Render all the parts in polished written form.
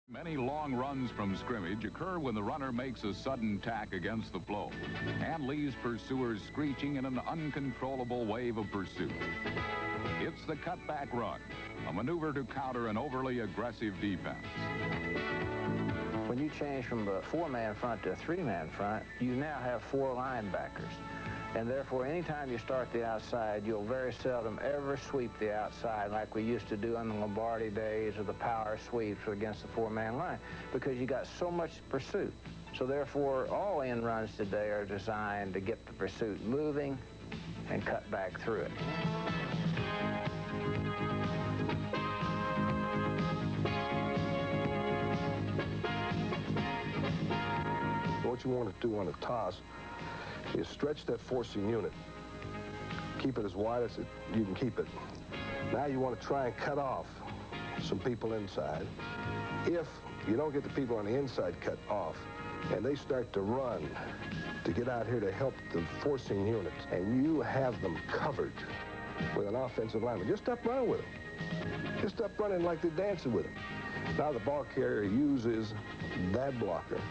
Many long runs from scrimmage occur when the runner makes a sudden tack against the flow and leaves pursuers screeching in an uncontrollable wave of pursuit. It's the cutback run, a maneuver to counter an overly aggressive defense. When you change from a four-man front to a three-man front, you now have four linebackers. And therefore, anytime you start the outside, you'll very seldom ever sweep the outside like we used to do in the Lombardi days or the power sweeps against the four-man line, because you got so much pursuit. So therefore, all end runs today are designed to get the pursuit moving and cut back through it. What you want to do on a toss is stretch that forcing unit. Keep it as wide as you can keep it. Now you want to try and cut off some people inside. If you don't get the people on the inside cut off and they start to run to get out here to help the forcing unit, and you have them covered with an offensive lineman, just stop running with them. Just stop running like they're dancing with them. Now the ball carrier uses that blocker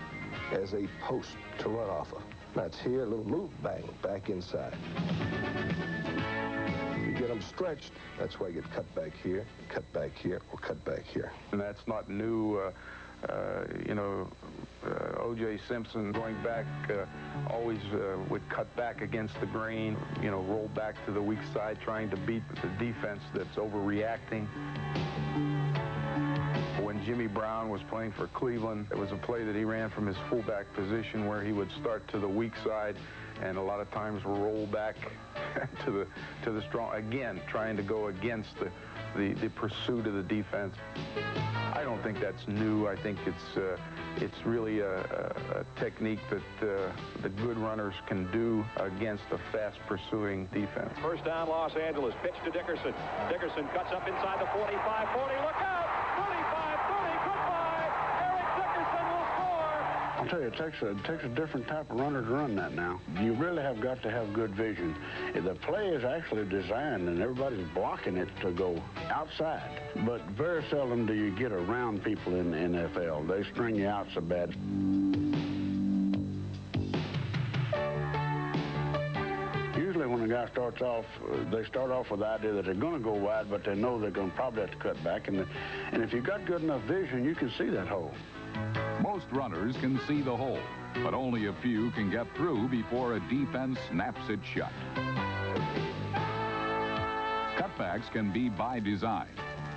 as a post to run off of. That's here, a little move, bang, back inside. You get them stretched, that's why you get cut back here, or cut back here. And that's not new. O.J. Simpson going back always would cut back against the grain, roll back to the weak side, trying to beat the defense that's overreacting. When Jimmy Brown was playing for Cleveland, it was a play that he ran from his fullback position where he would start to the weak side and a lot of times roll back to the strong, again, trying to go against the pursuit of the defense. I don't think that's new. I think it's really a technique that the good runners can do against a fast pursuing defense. First down, Los Angeles. Pitch to Dickerson. Dickerson cuts up inside the 45, 40. Look out! 35, 30. Goodbye. Eric Dickerson will score. I'll tell you, it takes a different type of runner to run that now. You really have got to have good vision. The play is actually designed, and everybody's blocking it to go outside. But very seldom do you get around people in the NFL. They string you out so bad. Usually when a guy starts off, they start off with the idea that they're going to go wide, but they know they're going to probably have to cut back. And if you've got good enough vision, you can see that hole. Most runners can see the hole, but only a few can get through before a defense snaps it shut. Cutbacks can be by design.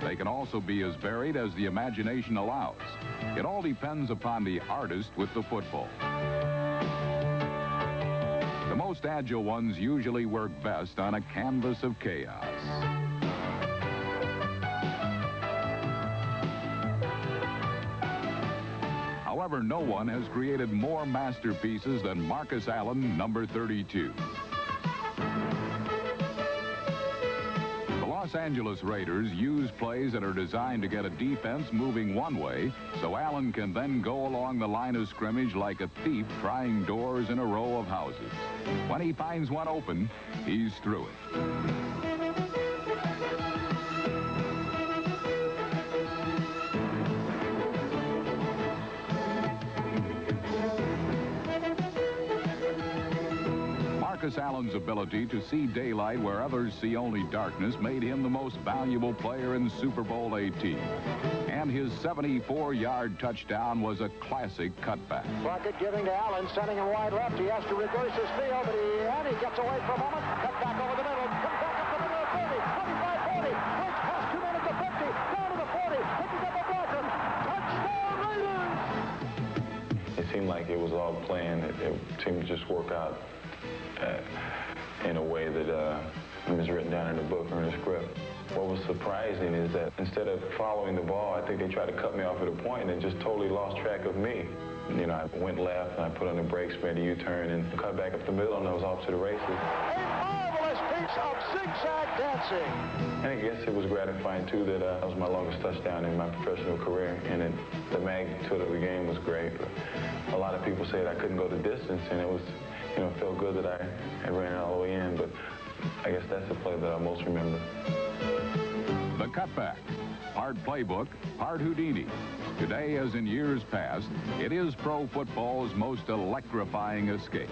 They can also be as varied as the imagination allows. It all depends upon the artist with the football. The most agile ones usually work best on a canvas of chaos. However, no one has created more masterpieces than Marcus Allen, number 32. The Los Angeles Raiders use plays that are designed to get a defense moving one way, so Allen can then go along the line of scrimmage like a thief trying doors in a row of houses. When he finds one open, he's through it. Marcus Allen's ability to see daylight where others see only darkness made him the most valuable player in Super Bowl 18. And his 74-yard touchdown was a classic cutback. Plunkett giving to Allen, sending him wide left. He has to reverse his field, but he gets away for a moment. Cut back over the middle. Comes back up the middle of 30, 25, 40. Breaks past 2 men at the 50. Down to the 40. Picking up a blocker. Touchdown Raiders! It seemed like it was all planned. It seemed to just work out in a way that was written down in the book or in the script. What was surprising is that instead of following the ball, I think they tried to cut me off at a point and just totally lost track of me. I went left and I put on the brakes, made a U-turn and cut back up the middle, and I was off to the races. A marvelous piece of zigzag dancing. And I guess it was gratifying too that that was my longest touchdown in my professional career, and the magnitude of the game was great. A lot of people said I couldn't go the distance, and it was, it felt good that I ran it all the way in, but I guess that's the play that I most remember. The cutback, Part playbook, part Houdini. Today, as in years past, it is pro football's most electrifying escape.